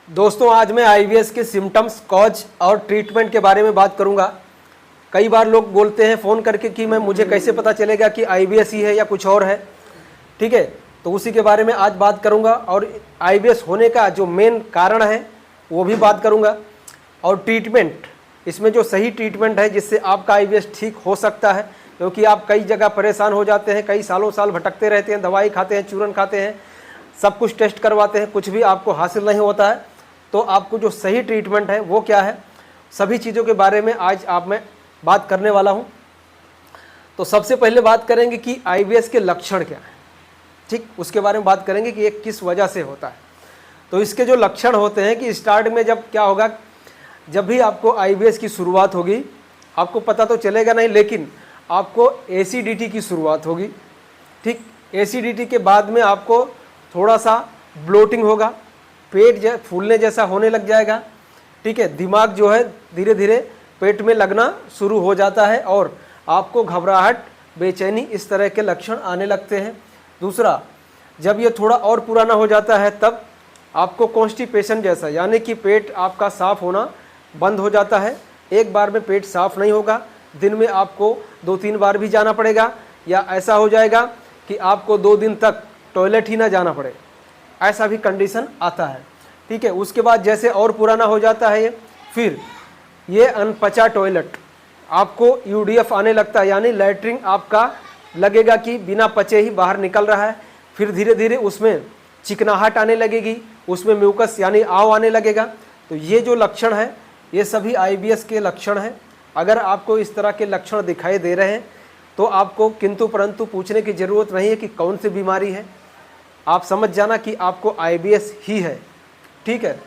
दोस्तों आज मैं आईबीएस के सिम्टम्स, कॉज और ट्रीटमेंट के बारे में बात करूंगा। कई बार लोग बोलते हैं फ़ोन करके कि मैं मुझे कैसे पता चलेगा कि आईबीएस ही है या कुछ और है। ठीक है, तो उसी के बारे में आज बात करूंगा और आईबीएस होने का जो मेन कारण है वो भी बात करूंगा। और ट्रीटमेंट, इसमें जो सही ट्रीटमेंट है जिससे आपका आईबीएस ठीक हो सकता है, क्योंकि आप कई जगह परेशान हो जाते हैं, कई सालों साल भटकते रहते हैं, दवाई खाते हैं, चूरन खाते हैं, सब कुछ टेस्ट करवाते हैं, कुछ भी आपको हासिल नहीं होता है। तो आपको जो सही ट्रीटमेंट है वो क्या है, सभी चीज़ों के बारे में आज मैं बात करने वाला हूं। तो सबसे पहले बात करेंगे कि आईबीएस के लक्षण क्या है। ठीक, उसके बारे में बात करेंगे कि ये किस वजह से होता है। तो इसके जो लक्षण होते हैं कि स्टार्ट में जब क्या होगा, जब भी आपको आईबीएस की शुरुआत होगी, आपको पता तो चलेगा नहीं, लेकिन आपको एसिडिटी की शुरुआत होगी। ठीक, एसिडिटी के बाद में आपको थोड़ा सा ब्लोटिंग होगा, पेट फूलने जैसा होने लग जाएगा। ठीक है, दिमाग जो है धीरे धीरे पेट में लगना शुरू हो जाता है और आपको घबराहट, बेचैनी, इस तरह के लक्षण आने लगते हैं। दूसरा, जब ये थोड़ा और पुराना हो जाता है तब आपको कॉन्स्टिपेशन जैसा, यानी कि पेट आपका साफ होना बंद हो जाता है। एक बार में पेट साफ नहीं होगा, दिन में आपको 2-3 बार भी जाना पड़ेगा, या ऐसा हो जाएगा कि आपको 2 दिन तक टॉयलेट ही ना जाना पड़े, ऐसा भी कंडीशन आता है। ठीक है, उसके बाद जैसे और पुराना हो जाता है फिर ये अनपचा टॉयलेट, आपको यूडीएफ आने लगता है, यानी लैट्रिन आपका लगेगा कि बिना पचे ही बाहर निकल रहा है। फिर धीरे धीरे उसमें चिकनाहट आने लगेगी, उसमें म्यूकस यानी आव आने लगेगा। तो ये जो लक्षण है ये सभी आईबीएस के लक्षण हैं। अगर आपको इस तरह के लक्षण दिखाई दे रहे हैं तो आपको किंतु परंतु पूछने की ज़रूरत नहीं है कि कौन सी बीमारी है, आप समझ जाना कि आपको आईबीएस ही है। ठीक है,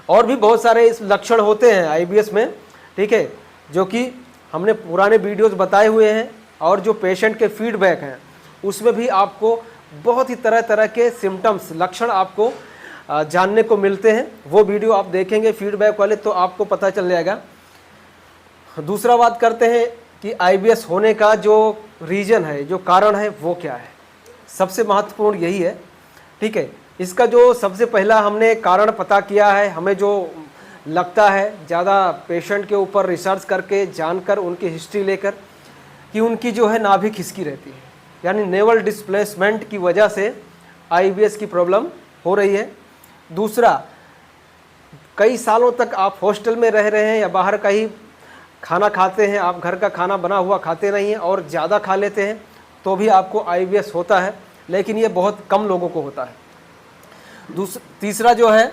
और भी बहुत सारे इस लक्षण होते हैं आईबीएस में, ठीक है, जो कि हमने पुराने वीडियोस बताए हुए हैं, और जो पेशेंट के फीडबैक हैं उसमें भी आपको बहुत ही तरह तरह के सिम्टम्स, लक्षण आपको जानने को मिलते हैं। वो वीडियो आप देखेंगे फीडबैक वाले तो आपको पता चल जाएगा। दूसरा बात करते हैं कि आईबीएस होने का जो रीज़न है, जो कारण है वो क्या है। सबसे महत्वपूर्ण यही है। ठीक है, इसका जो सबसे पहला हमने कारण पता किया है, हमें जो लगता है ज़्यादा पेशेंट के ऊपर रिसर्च करके, जानकर, उनकी हिस्ट्री लेकर, कि उनकी जो है नाभि खिसकी रहती है, यानी नेवल डिस्प्लेसमेंट की वजह से आईबीएस की प्रॉब्लम हो रही है। दूसरा, कई सालों तक आप हॉस्टल में रह रहे हैं या बाहर का ही खाना खाते हैं, आप घर का खाना बना हुआ खाते नहीं हैं और ज़्यादा खा लेते हैं तो भी आपको आईबीएस होता है, लेकिन ये बहुत कम लोगों को होता है। तीसरा जो है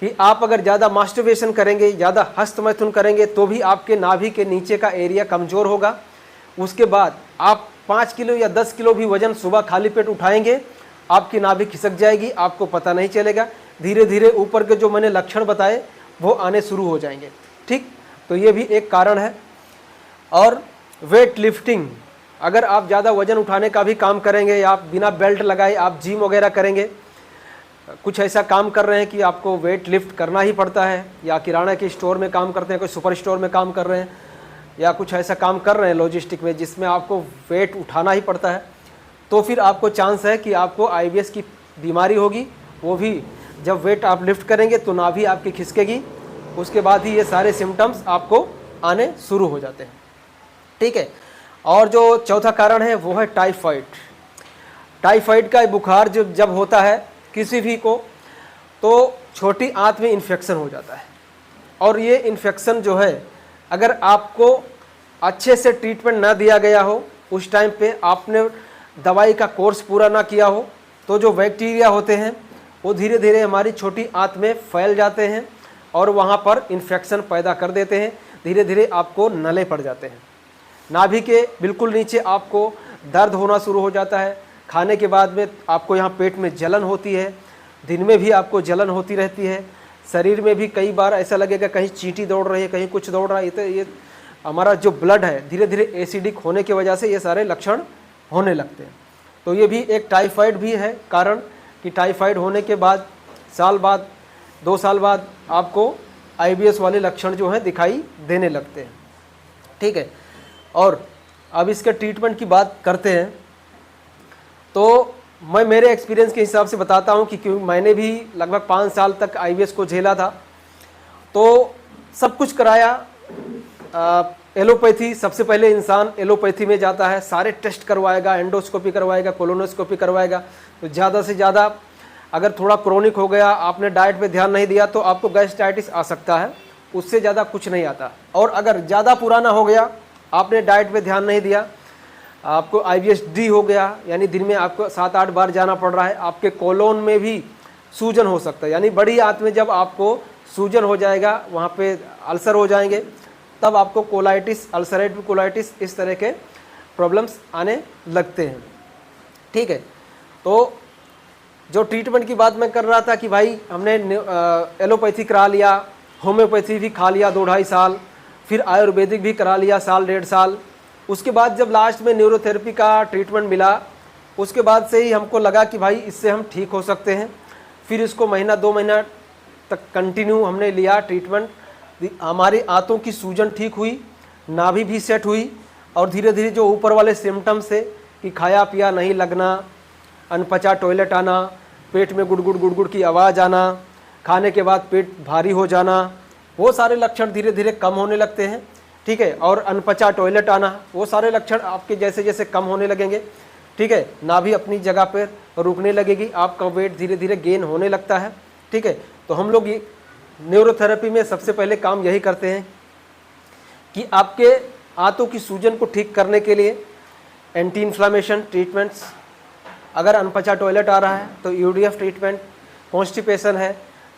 कि आप अगर ज़्यादा मास्टरबेशन करेंगे, ज़्यादा हस्तमैथुन करेंगे तो भी आपके नाभि के नीचे का एरिया कमज़ोर होगा। उसके बाद आप 5 किलो या 10 किलो भी वज़न सुबह खाली पेट उठाएंगे, आपकी नाभि खिसक जाएगी, आपको पता नहीं चलेगा। धीरे धीरे ऊपर के जो मैंने लक्षण बताए वो आने शुरू हो जाएंगे। ठीक, तो ये भी एक कारण है। और वेट लिफ्टिंग, अगर आप ज़्यादा वज़न उठाने का भी काम करेंगे या आप बिना बेल्ट लगाए आप जिम वगैरह करेंगे, कुछ ऐसा काम कर रहे हैं कि आपको वेट लिफ्ट करना ही पड़ता है, या किराना के स्टोर में काम करते हैं, कोई सुपर स्टोर में काम कर रहे हैं, या कुछ ऐसा काम कर रहे हैं लॉजिस्टिक में जिसमें आपको वेट उठाना ही पड़ता है, तो फिर आपको चांस है कि आपको आईबीएस की बीमारी होगी। वो भी जब वेट आप लिफ्ट करेंगे तो नाभि आपकी खिसकेगी, उसके बाद ही ये सारे सिम्टम्स आपको आने शुरू हो जाते हैं। ठीक है, और जो चौथा कारण है वो है टाइफाइड। टाइफाइड का बुखार जब होता है किसी भी को, तो छोटी आंत में इन्फेक्शन हो जाता है, और ये इन्फेक्शन जो है अगर आपको अच्छे से ट्रीटमेंट ना दिया गया हो, उस टाइम पे आपने दवाई का कोर्स पूरा ना किया हो, तो जो बैक्टीरिया होते हैं वो धीरे धीरे हमारी छोटी आंत में फैल जाते हैं और वहाँ पर इन्फेक्शन पैदा कर देते हैं। धीरे धीरे आपको नले पड़ जाते हैं, नाभि के बिल्कुल नीचे आपको दर्द होना शुरू हो जाता है। खाने के बाद में आपको यहाँ पेट में जलन होती है, दिन में भी आपको जलन होती रहती है, शरीर में भी कई बार ऐसा लगेगा कहीं चींटी दौड़ रही है, कहीं कुछ दौड़ रहा है। तो ये हमारा जो ब्लड है धीरे धीरे एसिडिक होने की वजह से ये सारे लक्षण होने लगते हैं। तो ये भी एक टाइफाइड भी है कारण, कि टाइफाइड होने के बाद साल बाद, 2 साल बाद आपको आईबीएस वाले लक्षण जो हैं दिखाई देने लगते हैं। ठीक है, और अब इसके ट्रीटमेंट की बात करते हैं। तो मैं मेरे एक्सपीरियंस के हिसाब से बताता हूँ कि क्यों मैंने भी लगभग 5 साल तक आईवीएस को झेला था। तो सब कुछ कराया, एलोपैथी, सबसे पहले इंसान एलोपैथी में जाता है, सारे टेस्ट करवाएगा, एंडोस्कोपी करवाएगा, कोलोनोस्कोपी करवाएगा। तो ज़्यादा से ज़्यादा अगर थोड़ा क्रोनिक हो गया, आपने डाइट पे ध्यान नहीं दिया तो आपको गैस्ट्राइटिस आ सकता है, उससे ज़्यादा कुछ नहीं आता। और अगर ज़्यादा पुराना हो गया, आपने डाइट पे ध्यान नहीं दिया, आपको IBS-D हो गया, यानी दिन में आपको 7-8 बार जाना पड़ रहा है, आपके कोलोन में भी सूजन हो सकता है, यानी बड़ी आंत में जब आपको सूजन हो जाएगा, वहाँ पे अल्सर हो जाएंगे, तब आपको कोलाइटिस, अल्सरेटिव कोलाइटिस, इस तरह के प्रॉब्लम्स आने लगते हैं। ठीक है, तो जो ट्रीटमेंट की बात मैं कर रहा था कि भाई हमने एलोपैथी करा लिया, होम्योपैथी भी खा लिया 2-2.5 साल, फिर आयुर्वेदिक भी करा लिया 1-1.5 साल। उसके बाद जब लास्ट में न्यूरोथेरेपी का ट्रीटमेंट मिला, उसके बाद से ही हमको लगा कि भाई इससे हम ठीक हो सकते हैं। फिर इसको 1-2 महीना तक कंटिन्यू हमने लिया ट्रीटमेंट। हमारी आंतों की सूजन ठीक हुई, नाभि भी सेट हुई, और धीरे धीरे जो ऊपर वाले सिम्टम्स है कि खाया पिया नहीं लगना, अनपचा टॉयलेट आना, पेट में गुड़गुड़ गुड़गुड़ की आवाज़ आना, खाने के बाद पेट भारी हो जाना, वो सारे लक्षण धीरे धीरे कम होने लगते हैं। ठीक है, और अनपचा टॉयलेट आना, वो सारे लक्षण आपके जैसे जैसे कम होने लगेंगे। ठीक है, नाभि अपनी जगह पर रुकने लगेगी, आपका वेट धीरे धीरे गेन होने लगता है। ठीक है, तो हम लोग ये न्यूरोथेरेपी में सबसे पहले काम यही करते हैं कि आपके आंतों की सूजन को ठीक करने के लिए एंटी इन्फ्लामेशन ट्रीटमेंट्स, अगर अनपचा टॉयलेट आ रहा है तो यूडीएफ ट्रीटमेंट, कॉन्स्टिपेशन है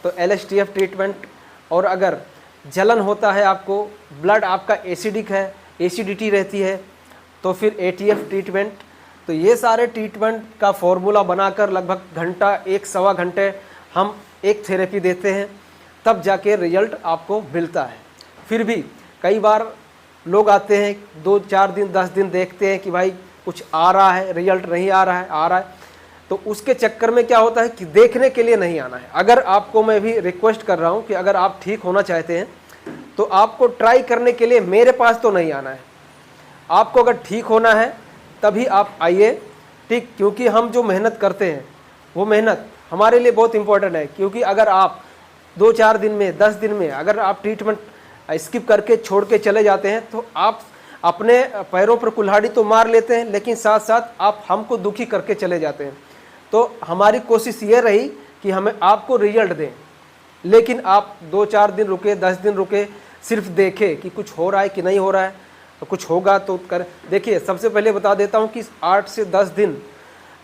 तो एलएसटीएफ ट्रीटमेंट, और अगर जलन होता है, आपको ब्लड आपका एसिडिक है, एसिडिटी रहती है, तो फिर एटीएफ ट्रीटमेंट। तो ये सारे ट्रीटमेंट का फॉर्मूला बनाकर लगभग घंटा 1-1.25 घंटे हम एक थेरेपी देते हैं, तब जाके रिजल्ट आपको मिलता है। फिर भी कई बार लोग आते हैं 2-4 दिन 10 दिन देखते हैं कि भाई कुछ आ रहा है, रिजल्ट नहीं आ रहा है, तो उसके चक्कर में क्या होता है कि देखने के लिए नहीं आना है। अगर आपको मैं भी रिक्वेस्ट कर रहा हूँ कि अगर आप ठीक होना चाहते हैं तो आपको ट्राई करने के लिए मेरे पास तो नहीं आना है। आपको अगर ठीक होना है तभी आप आइए, ठीक, क्योंकि हम जो मेहनत करते हैं वो मेहनत हमारे लिए बहुत इंपॉर्टेंट है। क्योंकि अगर आप 2-4 दिन में, 10 दिन में अगर आप ट्रीटमेंट स्किप करके छोड़ के चले जाते हैं तो आप अपने पैरों पर कुल्हाड़ी तो मार लेते हैं, लेकिन साथ साथ आप हमको दुखी करके चले जाते हैं। तो हमारी कोशिश ये रही कि हमें आपको रिजल्ट दें, लेकिन आप 2-4 दिन रुके, 10 दिन रुके, सिर्फ देखें कि कुछ हो रहा है कि नहीं हो रहा है, तो कुछ होगा तो कर। देखिए, सबसे पहले बता देता हूँ कि 8 से 10 दिन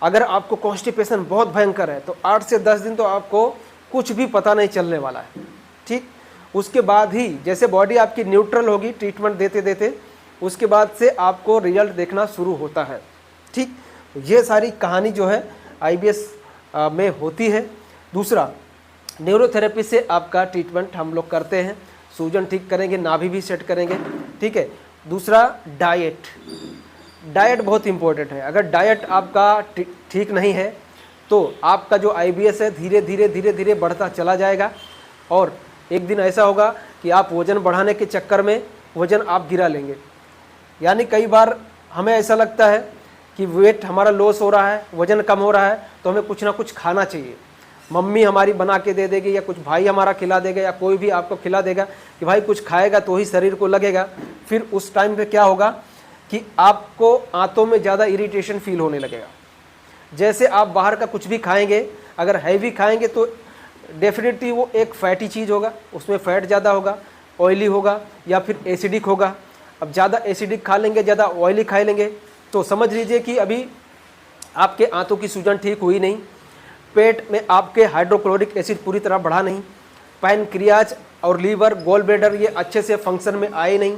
अगर आपको कॉन्स्टिपेशन बहुत भयंकर है तो 8 से 10 दिन तो आपको कुछ भी पता नहीं चलने वाला है। ठीक, उसके बाद ही जैसे बॉडी आपकी न्यूट्रल होगी ट्रीटमेंट देते देते, उसके बाद से आपको रिजल्ट देखना शुरू होता है। ठीक, ये सारी कहानी जो है IBS में होती है। दूसरा, न्यूरोथेरेपी से आपका ट्रीटमेंट हम लोग करते हैं, सूजन ठीक करेंगे, नाभि भी सेट करेंगे। ठीक है, दूसरा डाइट बहुत इंपॉर्टेंट है। अगर डाइट आपका ठीक नहीं है तो आपका जो IBS है धीरे धीरे धीरे धीरे बढ़ता चला जाएगा, और एक दिन ऐसा होगा कि आप वज़न बढ़ाने के चक्कर में वज़न आप गिरा लेंगे। यानी कई बार हमें ऐसा लगता है कि वेट हमारा लॉस हो रहा है, वज़न कम हो रहा है, तो हमें कुछ ना कुछ खाना चाहिए। मम्मी हमारी बना के दे देगी, या कुछ भाई हमारा खिला देगा, या कोई भी आपको खिला देगा कि भाई कुछ खाएगा तो ही शरीर को लगेगा। फिर उस टाइम पे क्या होगा कि आपको आंतों में ज़्यादा इरिटेशन फील होने लगेगा। जैसे आप बाहर का कुछ भी खाएंगे, अगर हैवी खाएंगे तो डेफिनेटली वो एक फैटी चीज़ होगा, उसमें फ़ैट ज़्यादा होगा, ऑयली होगा, या फिर एसिडिक होगा। अब ज़्यादा एसिडिक खा लेंगे, ज़्यादा ऑयली खा लेंगे, तो समझ लीजिए कि अभी आपके आंतों की सूजन ठीक हुई नहीं, पेट में आपके हाइड्रोक्लोरिक एसिड पूरी तरह बढ़ा नहीं, पैनक्रियाज और लीवर, गॉल ब्लैडर ये अच्छे से फंक्शन में आए नहीं।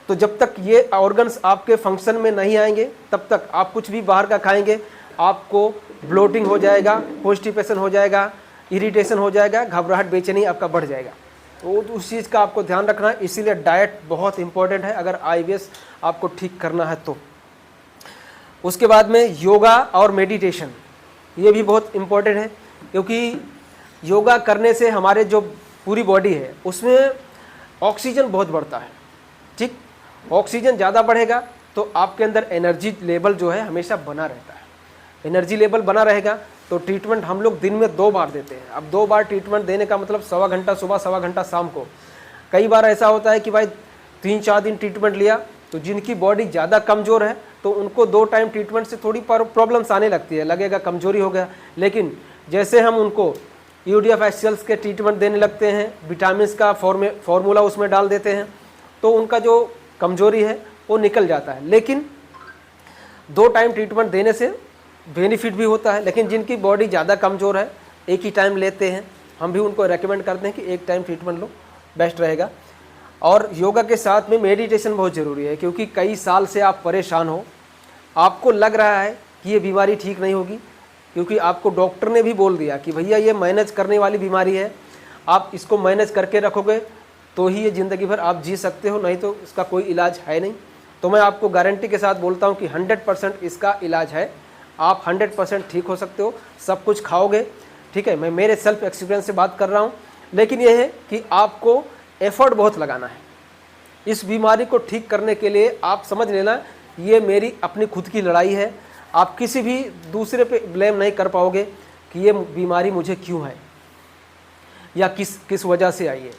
तो जब तक ये ऑर्गन्स आपके फंक्शन में नहीं आएंगे तब तक आप कुछ भी बाहर का खाएंगे, आपको ब्लोटिंग हो जाएगा, कॉन्स्टिपेशन हो जाएगा, इरिटेशन हो जाएगा, घबराहट, बेचैनी आपका बढ़ जाएगा। तो उस चीज़ का आपको ध्यान रखना है। इसीलिए डाइट बहुत इंपॉर्टेंट है अगर IBS आपको ठीक करना है तो। उसके बाद में योगा और मेडिटेशन, ये भी बहुत इम्पोर्टेंट है, क्योंकि योगा करने से हमारे जो पूरी बॉडी है उसमें ऑक्सीजन बहुत बढ़ता है। ठीक, ऑक्सीजन ज़्यादा बढ़ेगा तो आपके अंदर एनर्जी लेवल जो है हमेशा बना रहता है। एनर्जी लेवल बना रहेगा। तो ट्रीटमेंट हम लोग दिन में 2 बार देते हैं। अब 2 बार ट्रीटमेंट देने का मतलब सवा घंटा सुबह, सवा घंटा शाम को। कई बार ऐसा होता है कि भाई 3-4 दिन ट्रीटमेंट लिया, तो जिनकी बॉडी ज़्यादा कमज़ोर है तो उनको 2 टाइम ट्रीटमेंट से थोड़ी प्रॉब्लम्स आने लगती है, लगेगा कमजोरी हो गया। लेकिन जैसे हम उनको यूडीएफ एचसीएल्स के ट्रीटमेंट देने लगते हैं, विटामिन का फॉर्मूला उसमें डाल देते हैं, तो उनका जो कमजोरी है वो निकल जाता है। लेकिन 2 टाइम ट्रीटमेंट देने से बेनिफिट भी होता है। लेकिन जिनकी बॉडी ज़्यादा कमज़ोर है, एक ही टाइम लेते हैं, हम भी उनको रेकमेंड करते हैं कि एक टाइम ट्रीटमेंट लो, बेस्ट रहेगा। और योगा के साथ में मेडिटेशन बहुत ज़रूरी है, क्योंकि कई साल से आप परेशान हो, आपको लग रहा है कि ये बीमारी ठीक नहीं होगी, क्योंकि आपको डॉक्टर ने भी बोल दिया कि भैया ये मैनेज करने वाली बीमारी है, आप इसको मैनेज करके रखोगे तो ही ये ज़िंदगी भर आप जी सकते हो, नहीं तो इसका कोई इलाज है नहीं। तो मैं आपको गारंटी के साथ बोलता हूँ कि 100% इसका इलाज है, आप 100% ठीक हो सकते हो, सब कुछ खाओगे, ठीक है। मैं मेरे सेल्फ एक्सपीरियंस से बात कर रहा हूँ। लेकिन यह है कि आपको एफर्ट बहुत लगाना है इस बीमारी को ठीक करने के लिए। आप समझ लेना, ये मेरी अपनी खुद की लड़ाई है। आप किसी भी दूसरे पे ब्लेम नहीं कर पाओगे कि ये बीमारी मुझे क्यों है या किस वजह से आई है।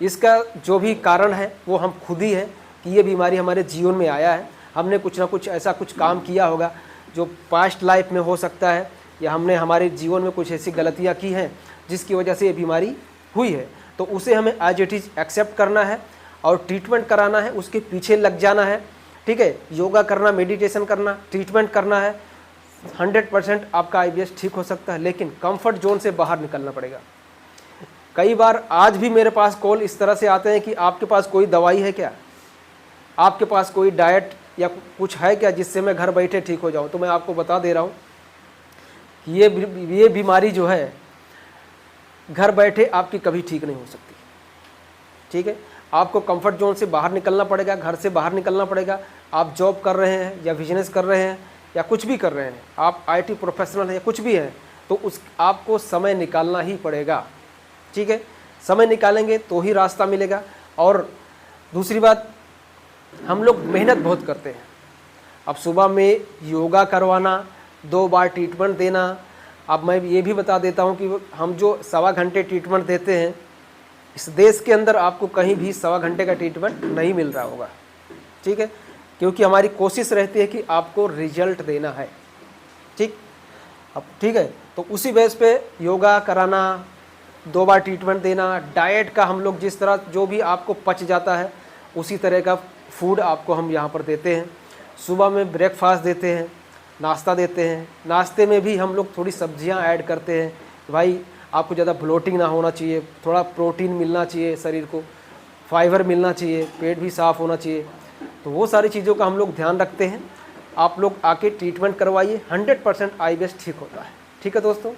इसका जो भी कारण है वो हम खुद ही है कि ये बीमारी हमारे जीवन में आया है। हमने कुछ ना कुछ ऐसा कुछ काम किया होगा जो पास्ट लाइफ में हो सकता है, या हमने हमारे जीवन में कुछ ऐसी गलतियाँ की हैं जिसकी वजह से ये बीमारी हुई है। तो उसे हमें एज इट इज़ एक्सेप्ट करना है और ट्रीटमेंट कराना है, उसके पीछे लग जाना है, ठीक है। योगा करना, मेडिटेशन करना, ट्रीटमेंट करना है, 100% आपका आईबीएस ठीक हो सकता है। लेकिन कंफर्ट जोन से बाहर निकलना पड़ेगा। कई बार आज भी मेरे पास कॉल इस तरह से आते हैं कि आपके पास कोई दवाई है क्या, आपके पास कोई डाइट या कुछ है क्या जिससे मैं घर बैठे ठीक हो जाऊं। तो मैं आपको बता दे रहा हूं कि ये बीमारी जो है घर बैठे आपकी कभी ठीक नहीं हो सकती, ठीक है। आपको कंफर्ट जोन से बाहर निकलना पड़ेगा, घर से बाहर निकलना पड़ेगा। आप जॉब कर रहे हैं या बिजनेस कर रहे हैं या कुछ भी कर रहे हैं, आप आईटी प्रोफेशनल हैं या कुछ भी हैं, तो आपको समय निकालना ही पड़ेगा, ठीक है। समय निकालेंगे तो ही रास्ता मिलेगा। और दूसरी बात, हम लोग मेहनत बहुत करते हैं। अब सुबह में योगा करवाना, 2 बार ट्रीटमेंट देना। अब मैं ये भी बता देता हूँ कि हम जो सवा घंटे ट्रीटमेंट देते हैं, इस देश के अंदर आपको कहीं भी सवा घंटे का ट्रीटमेंट नहीं मिल रहा होगा, ठीक है। क्योंकि हमारी कोशिश रहती है कि आपको रिजल्ट देना है, ठीक। अब ठीक है, तो उसी बेस पे योगा कराना, 2 बार ट्रीटमेंट देना, डाइट का हम लोग जिस तरह जो भी आपको पच जाता है उसी तरह का फूड आपको हम यहाँ पर देते हैं। सुबह में ब्रेकफास्ट देते हैं, नाश्ता देते हैं। नाश्ते में भी हम लोग थोड़ी सब्जियाँ ऐड करते हैं। भाई आपको ज़्यादा ब्लोटिंग ना होना चाहिए, थोड़ा प्रोटीन मिलना चाहिए शरीर को, फाइबर मिलना चाहिए, पेट भी साफ़ होना चाहिए। तो वो सारी चीज़ों का हम लोग ध्यान रखते हैं। आप लोग आके ट्रीटमेंट करवाइए, 100% आईबीएस ठीक होता है, ठीक है दोस्तों।